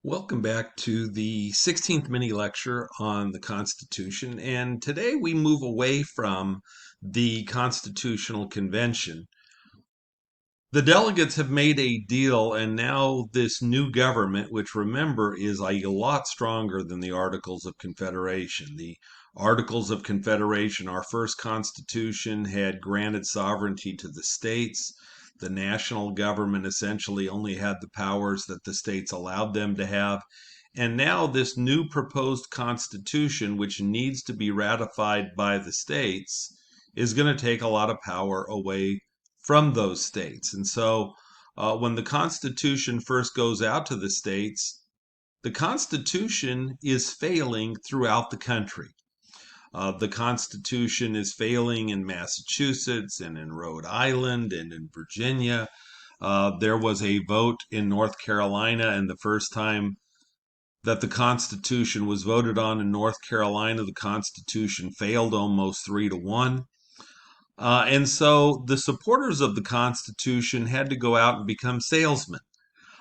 Welcome back to the 16th mini lecture on the Constitution, and today we move away from the Constitutional Convention. The delegates have made a deal, and now this new government, which remember is a lot stronger than the Articles of Confederation. The Articles of Confederation, our first Constitution, had granted sovereignty to the states. The national government essentially only had the powers that the states allowed them to have. And now this new proposed Constitution, which needs to be ratified by the states, is going to take a lot of power away from those states. And so when the Constitution first goes out to the states, the Constitution is failing throughout the country. The Constitution is failing in Massachusetts and in Rhode Island and in Virginia. There was a vote in North Carolina, and the first time that the Constitution was voted on in North Carolina, the Constitution failed almost 3-1. And so the supporters of the Constitution had to go out and become salesmen.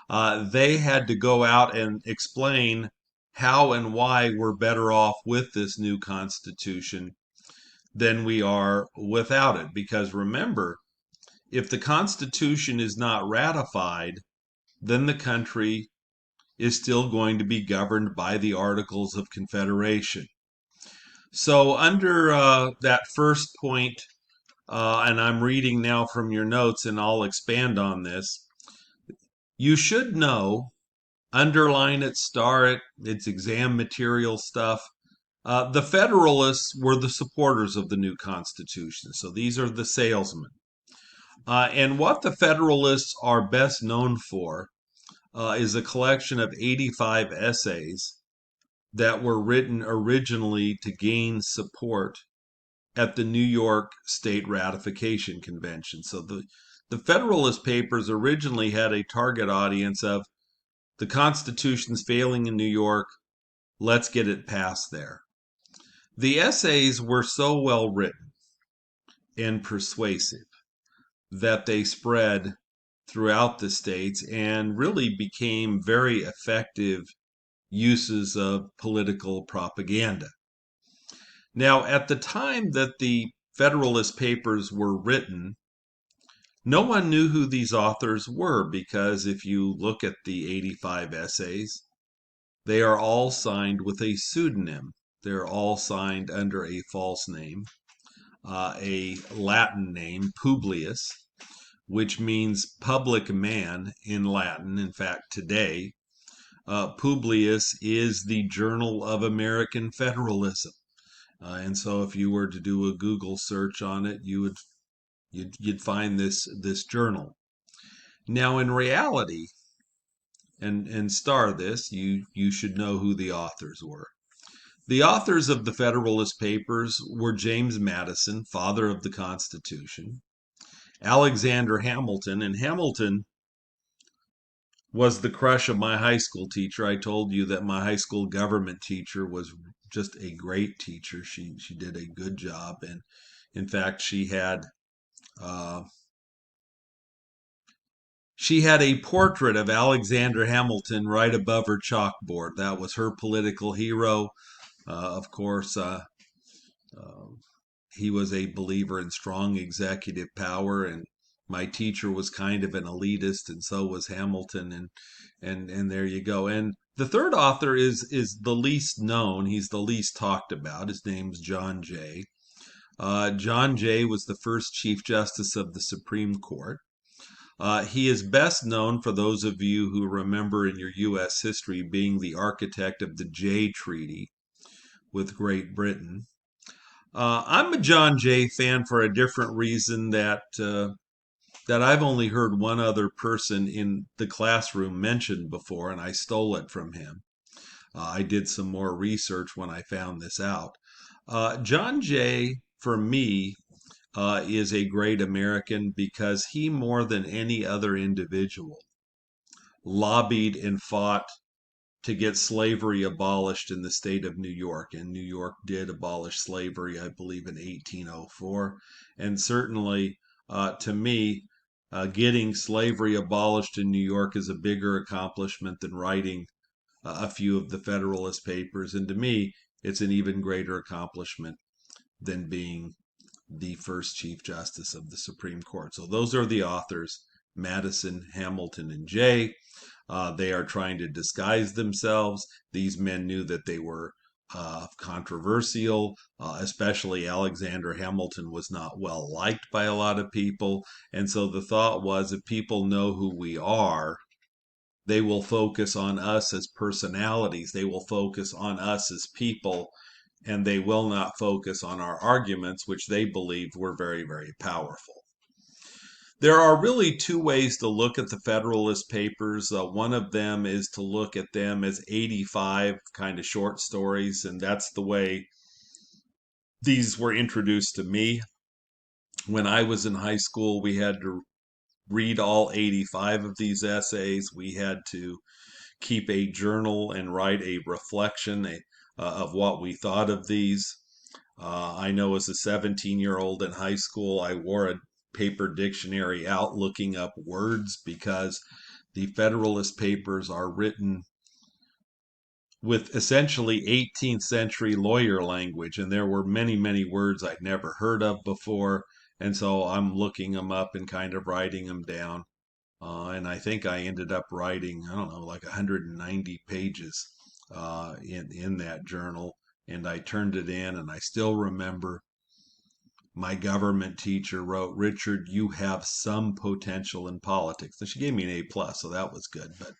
They had to go out and explain how and why we're better off with this new Constitution than we are without it. Because remember, if the Constitution is not ratified, then the country is still going to be governed by the Articles of Confederation. So under that first point, and I'm reading now from your notes, and I'll expand on this. You should know, underline it, star it, it's exam material stuff. The Federalists were the supporters of the new Constitution, so these are the salesmen. And what the Federalists are best known for is a collection of 85 essays that were written originally to gain support at the New York State Ratification Convention. So the Federalist Papers originally had a target audience of the Constitution's failing in New York, let's get it passed there. The essays were so well written and persuasive that they spread throughout the states and really became very effective uses of political propaganda. Now, at the time that the Federalist Papers were written, no one knew who these authors were, because if you look at the 85 essays, they are all signed with a pseudonym. They're all signed under a false name, a Latin name, Publius, which means public man in Latin. In fact, today, Publius is the Journal of American Federalism. And so if you were to do a Google search on it, you'd find this journal. Now, in reality, and star this, you should know who the authors were. The authors of the Federalist Papers were James Madison, father of the Constitution, Alexander Hamilton, and Hamilton was the crush of my high school teacher. I told you that my high school government teacher was just a great teacher. She did a good job, and in fact, she had a portrait of Alexander Hamilton right above her chalkboard. That was her political hero. Of course, he was a believer in strong executive power, and my teacher was kind of an elitist, and so was Hamilton, and there you go. And the third author is the least known. He's the least talked about. His name's John Jay. John Jay was the first Chief Justice of the Supreme Court. He is best known, for those of you who remember in your U.S. history, being the architect of the Jay Treaty with Great Britain. I'm a John Jay fan for a different reason that I've only heard one other person in the classroom mention before, and I stole it from him. I did some more research when I found this out. John Jay, for me, is a great American because he, more than any other individual, lobbied and fought to get slavery abolished in the state of New York. And New York did abolish slavery, I believe, in 1804. And certainly, to me, getting slavery abolished in New York is a bigger accomplishment than writing a few of the Federalist Papers. And to me, it's an even greater accomplishment than being the first Chief Justice of the Supreme Court. So those are the authors, Madison, Hamilton, and Jay. They are trying to disguise themselves. These men knew that they were controversial, especially Alexander Hamilton was not well liked by a lot of people. And so the thought was, if people know who we are, they will focus on us as personalities. They will focus on us as people, and they will not focus on our arguments, which they believed were very, very powerful. There are really two ways to look at the Federalist Papers. One of them is to look at them as 85 kind of short stories, and that's the way these were introduced to me. When I was in high school, we had to read all 85 of these essays. We had to keep a journal and write a reflection of what we thought of these. I know as a 17-year-old in high school, I wore a paper dictionary out looking up words because the Federalist Papers are written with essentially 18th century lawyer language, and there were many, many words I'd never heard of before, and so I'm looking them up and kind of writing them down. And I think I ended up writing, I don't know, like 190 pages in that journal, and I turned it in, and I still remember my government teacher wrote, "Richard, you have some potential in politics." And she gave me an A+, so that was good. But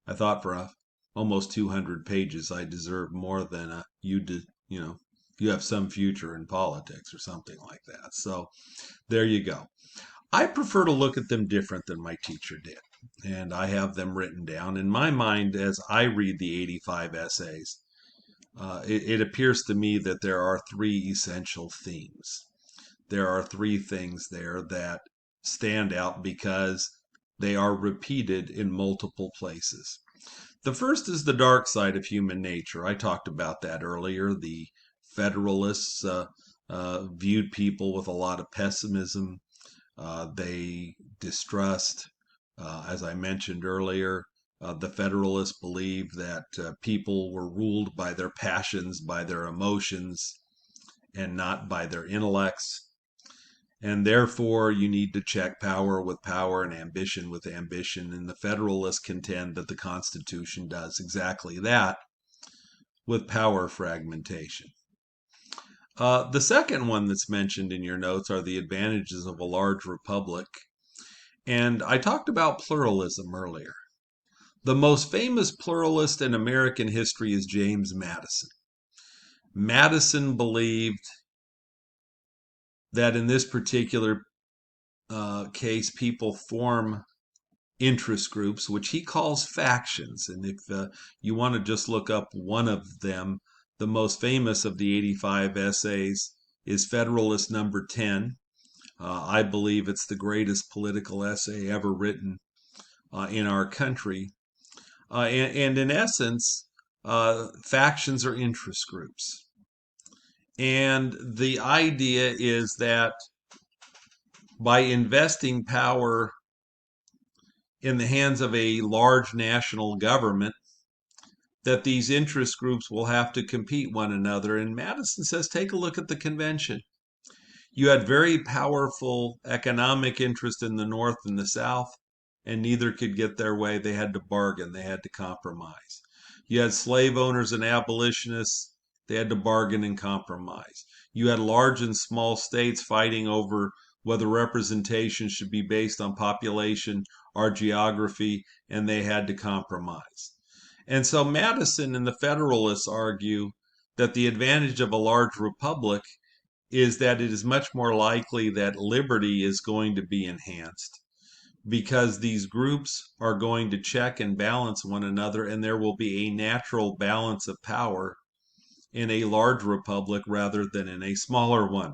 I thought for almost 200 pages, I deserved more than you did, you have some future in politics or something like that. So there you go. I prefer to look at them different than my teacher did. And I have them written down. In my mind, as I read the 85 essays, it appears to me that there are three essential themes. There are three things there that stand out because they are repeated in multiple places. The first is the dark side of human nature. I talked about that earlier. The Federalists viewed people with a lot of pessimism. They distrust, as I mentioned earlier, the Federalists believed that people were ruled by their passions, by their emotions, and not by their intellects. And therefore, you need to check power with power and ambition with ambition. And the Federalists contend that the Constitution does exactly that with power fragmentation. The second one that's mentioned in your notes are the advantages of a large republic. And I talked about pluralism earlier. The most famous pluralist in American history is James Madison. Madison believed that in this particular case, people form interest groups, which he calls factions. And if you want to just look up one of them, the most famous of the 85 essays is Federalist number 10. I believe it's the greatest political essay ever written in our country. And in essence, factions are interest groups. And the idea is that by investing power in the hands of a large national government, that these interest groups will have to compete one another. And Madison says, take a look at the convention. You had very powerful economic interest in the North and the South, and neither could get their way. They had to bargain. They had to compromise. You had slave owners and abolitionists. They had to bargain and compromise. You had large and small states fighting over whether representation should be based on population or geography, and they had to compromise. And so Madison and the Federalists argue that the advantage of a large republic is that it is much more likely that liberty is going to be enhanced because these groups are going to check and balance one another, and there will be a natural balance of power in a large republic rather than in a smaller one.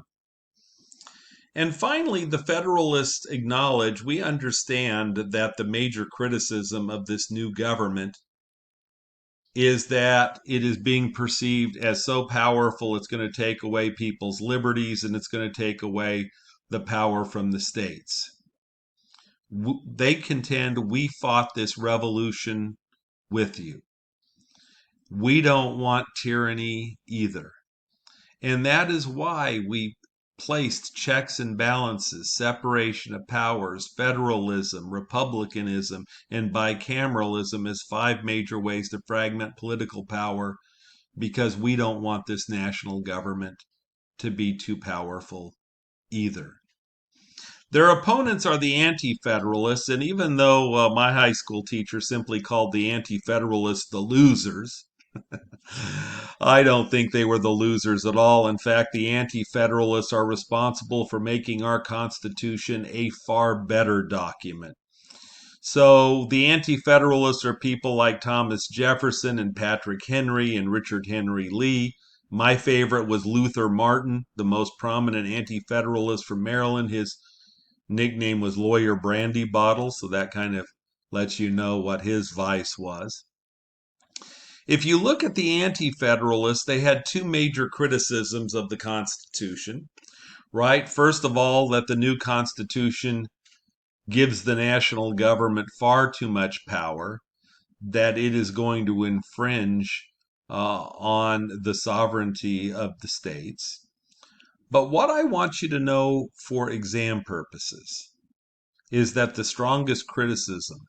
And finally, the Federalists acknowledge, we understand that the major criticism of this new government is that it is being perceived as so powerful it's going to take away people's liberties and it's going to take away the power from the states. They contend we fought this revolution with you. We don't want tyranny either. And that is why we placed checks and balances, separation of powers, federalism, republicanism, and bicameralism as 5 major ways to fragment political power, because we don't want this national government to be too powerful either. Their opponents are the Anti-Federalists, and even though my high school teacher simply called the Anti-Federalists the losers, I don't think they were the losers at all. In fact, the Anti-Federalists are responsible for making our Constitution a far better document. So the Anti-Federalists are people like Thomas Jefferson and Patrick Henry and Richard Henry Lee. My favorite was Luther Martin, the most prominent Anti-Federalist from Maryland. His nickname was Lawyer Brandy Bottle, so that kind of lets you know what his vice was. If you look at the Anti-Federalists, they had 2 major criticisms of the Constitution, right? First of all, that the new Constitution gives the national government far too much power, that it is going to infringe on the sovereignty of the states. But what I want you to know for exam purposes is that the strongest criticism,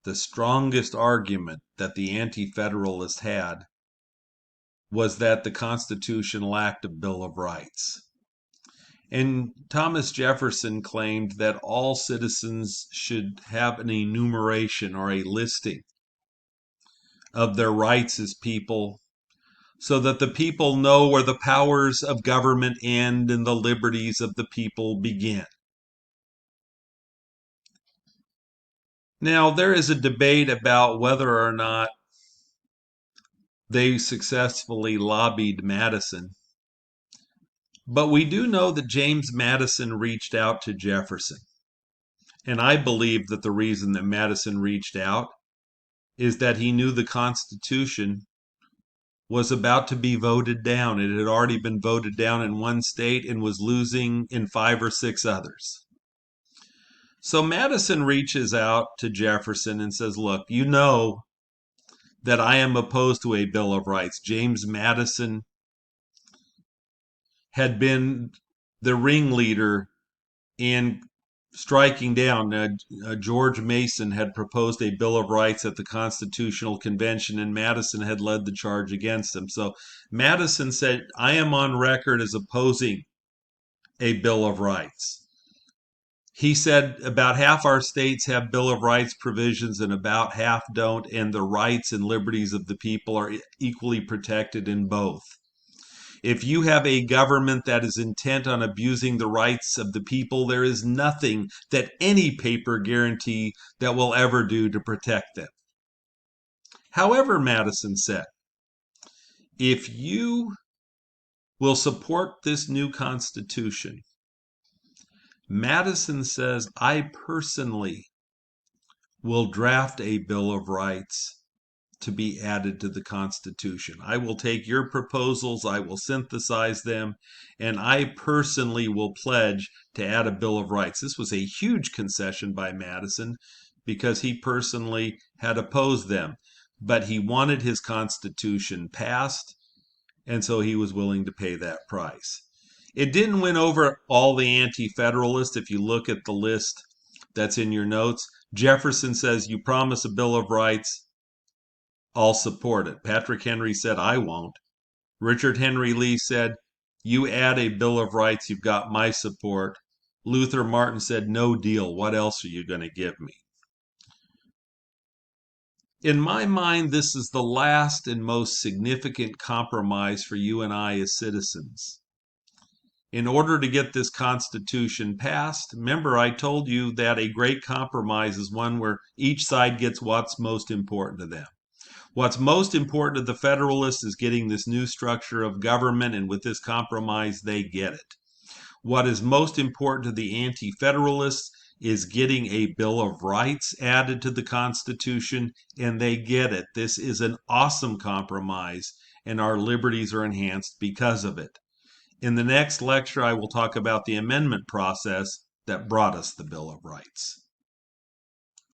the strongest argument that the Anti-Federalists had was that the Constitution lacked a Bill of Rights. And Thomas Jefferson claimed that all citizens should have an enumeration or a listing of their rights as people, so that the people know where the powers of government end and the liberties of the people begin. Now, there is a debate about whether or not they successfully lobbied Madison, but we do know that James Madison reached out to Jefferson. And I believe that the reason that Madison reached out is that he knew the Constitution was about to be voted down. It had already been voted down in one state and was losing in 5 or 6 others. So Madison reaches out to Jefferson and says, look, you know that I am opposed to a Bill of Rights. James Madison had been the ringleader in striking down. George Mason had proposed a Bill of Rights at the Constitutional Convention, and Madison had led the charge against him. So Madison said, I am on record as opposing a Bill of Rights. He said about half our states have Bill of Rights provisions and about half don't, and the rights and liberties of the people are equally protected in both. If you have a government that is intent on abusing the rights of the people, there is nothing that any paper guarantee that will ever do to protect them. However, Madison said, if you will support this new Constitution, Madison says, I personally will draft a Bill of Rights to be added to the Constitution. I will take your proposals, I will synthesize them, and I personally will pledge to add a Bill of Rights. This was a huge concession by Madison because he personally had opposed them, but he wanted his Constitution passed, and so he was willing to pay that price. It didn't win over all the Anti-Federalists. If you look at the list that's in your notes, Jefferson says, you promise a Bill of Rights, I'll support it. Patrick Henry said, I won't. Richard Henry Lee said, you add a Bill of Rights, you've got my support. Luther Martin said, no deal. What else are you going to give me? In my mind, this is the last and most significant compromise for you and I as citizens. In order to get this Constitution passed, remember I told you that a great compromise is one where each side gets what's most important to them. What's most important to the Federalists is getting this new structure of government, and with this compromise, they get it. What is most important to the Anti-Federalists is getting a Bill of Rights added to the Constitution, and they get it. This is an awesome compromise, and our liberties are enhanced because of it. In the next lecture, I will talk about the amendment process that brought us the Bill of Rights.